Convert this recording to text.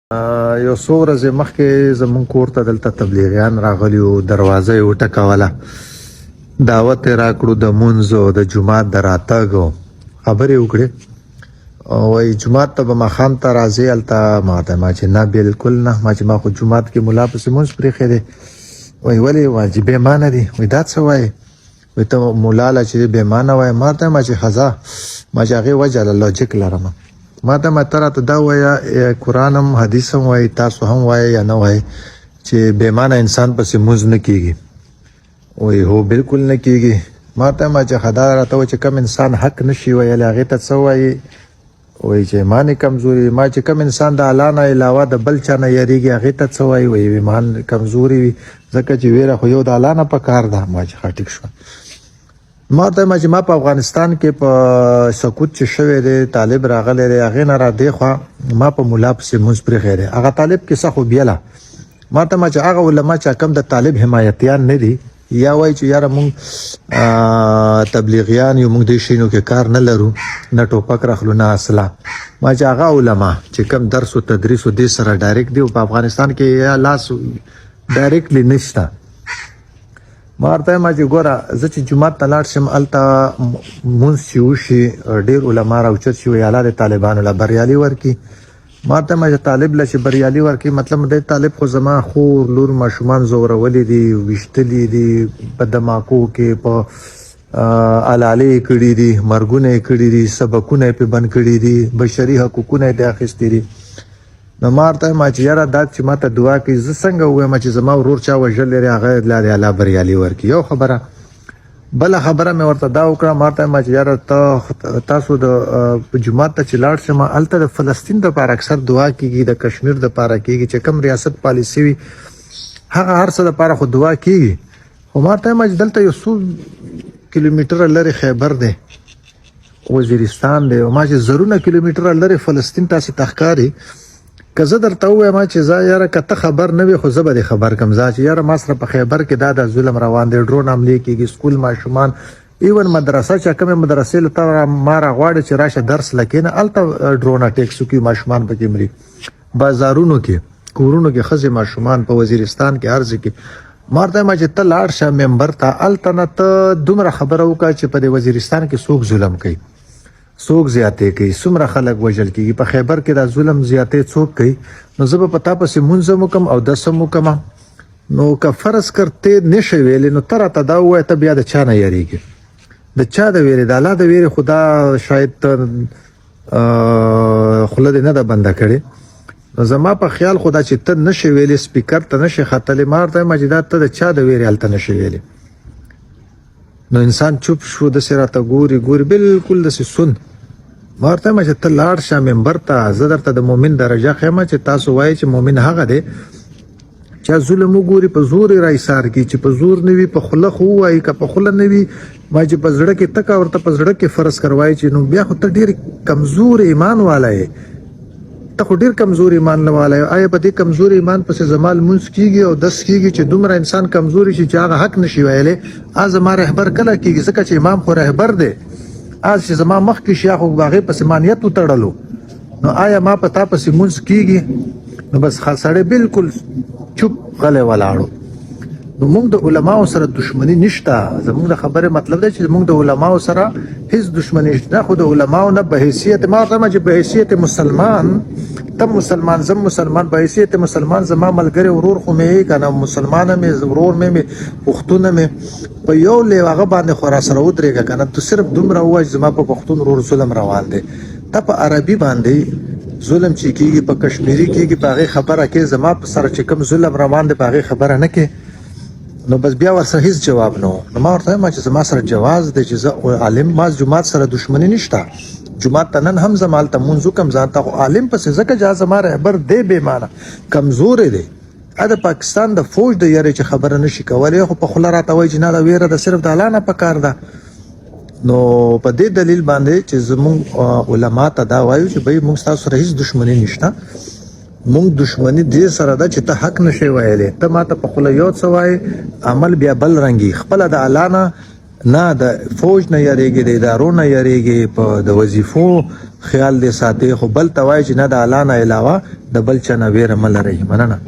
یو څو ورځې مخکې زمونږ کور ته دلته تبلیغیان راغلي وو، دروازه یې وټکوله، دعوت یې راکړو د مونځ او د جومات د راتګ خبرې وکړې. وایي جومات ته به ماښام ته راځې. هلته ما ته ما چې نه بلکل نه، ما خو جومات کې ملا پسې مونځ پرېښی دی. وایي ولې واجبې ما نه دي؟ وایي دا څه وایي؟ وایي ته ملا له چې بېمانه وایي. ما ته ما چې ښځه ما چې هغې وجه له لوجیک لرم. ما ته ته راته دا وایه قرآن هم حدیث هم وایي، تاسو هم وایي یا نه وایي چې بېمانه انسان پسې مونځ نه کېږي؟ وایي هو بلکل نه کېږي. ما ته چې خدا راته وایي چې کوم انسان حق نشي ویلی هغې ته څه وایي؟ وایي چې ایمان یې کمزوري. ما چې کوم انسان د الله نه علاوه د بل چا نه یېرېږي هغې ته څه وایي؟ وایي ایمان کمزوري وي، ځکه چې ویره خو یو د الله نه پکار ده. ما چې ښه ټیک شوه. ما ته چې ما په افغانستان کې په سقوط چې شوی دی، طالب راغلی دی، هغې نه را دېخوا ما په ملا پسې مونځ پرېښی دی. هغه طالب کیسه خو بیله. ما ته چې هغه علما چې کوم د طالب حمایتیان نه دي، یا وایي چې یاره مونږ تبلیغیان یو، مونږ دې شیانو کې کار نه لرو، نه ټوپک راخلو نه اسله. ما چې هغه علما چې کوم درس و تدریس و دې سره ډایرکټ دی، په افغانستان کې یا لاس ډایرکټلی نشته. ما ورته وایم چې ګوره زه چې جومات ته لاړ شم، هلته مونځ چې وشي ډېر علما راوچت شي، وایي الله د طالبانو له بریالي ورکړي. ما ورته وایم چې طالب له چې بریالي ورکړي، مطلب دی طالب خو زما خور لور ماشومان زورولي دي، ویشتلي دي، په دماکو کې په الالې یې کړي دي، مرګونه یې کړي دي، سبقونه یې پې بند کړي دي، بشري حقوقونه یې دې اخیستي دي. نو ما ورته وایم چې یاره دا چې ما ته دعا کوي، زه څنګه ووایم چې زما ورور چا وژلی دی، هغه لا د الله بریالي ورکړي. یو خبره. بله خبره مې ورته دا وکړه، ما ورته وایم چې یاره تاسو د جومات ته چې لاړ شم، هلته د فلسطین دپاره اکثر دعا کېږي، د کشمیر دپاره کېږي، چې کوم ریاست پالیسي وي هغه هر څه دپاره خو دعا کېږي. خو ما ورته وایم چې دلته یو څو کیلومیټره لرې خیبر دی، وزیرستان دی، او ما چې زرونه کیلومیټره لرې فلسطین تاسې ته ښکاري. که زه درته ووایم چې زه یاره که ته خبر نه وي، خو زه به دې خبر کړم زه چې یاره ما سره په خیبر کې دا ظلم روان دی، ډرون حملې کېږي، سکول ماشومان، ایون مدرسه چې کومې مدرسې له ته ما راغواړي چې راشه درس له کښېنه، هلته ډرون اټیکس وکړي، ماشومان پکې مري، بازارونو کې، کورونو کې ښځې ماشومان، په وزیرستان کې هر ځای کې. ما ورته وایم چې ته لاړ شه ممبر ته، هلته نه ته دومره خبره وکړه چې په دې وزیرستان کې څوک ظلم کوي، څوک زیاتې کوي، څومره خلک وژل کېږي، په خیبر کې دا ظلم زیاتې څوک کوي. نو زه به په تا پسې مونځ هم وکړم او دس هم وکړم. نو که فرض کر ته نشې ویلی، نو ته راته دا ووایه ته بیا د چا نه یېرېږې؟ د چا د ویرې؟ د الله د ویرې خو دا شاید خوله دې نه ده بنده کړې. نو زما په خیال خو دا چې ته نشې ویلی، سپیکر ته نشې ختلی، ما ورته وایم چې دا ته د چا د ویرې هلته نشې ویلی؟ نو انسان چوپ شو، داسې راته ګوري بلکل داسې سون. ما ورته وایم چې ته لاړ شه ممبر ته، زه درته د مؤمن درجه ښیم چې تاسو وایئ چې مؤمن هغه دی چې ظلم وګوري په زور یې راایسار کړي، چې په زور نه وي په خوله خو ووایي، که په خوله نه وي ما چې په زړه کې تکه ورته په زړه کې فرض کر وایي چې نو بیا خو ته ډېر کمزور ایمان والا یې، ته خو ډېر کمزور ایمان والا یې. آیا په دې کمزور ایمان پسې زما لمونځ کېږي او دس کېږي چې دومره انسان کمزوري شي چې هغه حق نشي ویلی؟ زما رهبر کله کېږي؟ ځکه چې امام خو رهبر دی. چې زما مخکې شي خو هغې پسې ما نیت وتړلو، نو آیا ما په تا پسې مونځ کېږي؟ نو بس سړی بلکل چوپ غلی ولاړو. نو موږ د علماو سره دشمني نشته. زموږ د خبرې مطلب دی چې موږ د علماو سره هیڅ دشمني نشته، خو د علماو نه په حیثیت، ما ورته وایم چې په حیثیت مسلمان، ته مسلمان زم مسلمان، په حیثیت مسلمان زما ملګری ورور خو مې یې که نه، مسلمانه مې ورور مې پښتونه مې په یو هغه باندې خو را سره ودرېږه که نه. تو صرف دومره ووایه چې زما په پښتون ورور ظلم روان دی. ته په عربي باندې ظلم چې کېږي، په کشمیري کېږي، په هغې خبره کې، زما په سره چې کوم ظلم روان دی په هغې خبره نه کې. نو بس بیا ورسره هیڅ جواب نه و. نو ما ورته وایم چې زما سره جواز دی چې زه عالم، ما جومات سره دشمني نشته، جومات ته نن هم ځم، هلته مونځ وکړم ځان ته، خو عالم پسې ځکه چې زما رهبر دی بېمانه کمزوری دی. د پاکستان د فوج د یارې چې خبره نشي کولی، خو په خوله راته وایي چې نه دا ویره ده صرف د الله نه پکار ده. نو په دې دلیل باندې چې زمونږ علما ته دا وایو چې بھئی مونږ ستاسو سره هیڅ دشمني نشته، مونږ دشمنی دې سره ده چې ته حق نشې ویلی. ته ما ته په خوله یو څه وایې، عمل بیا بل رنګي. خپله د الله نه د فوج نه یریږي، د ادارو نه یریږي، په د وظیفو خیال دې ساتي خو بل توای چې نه د الله نه علاوه د بل چا نه ویره مل لري مننه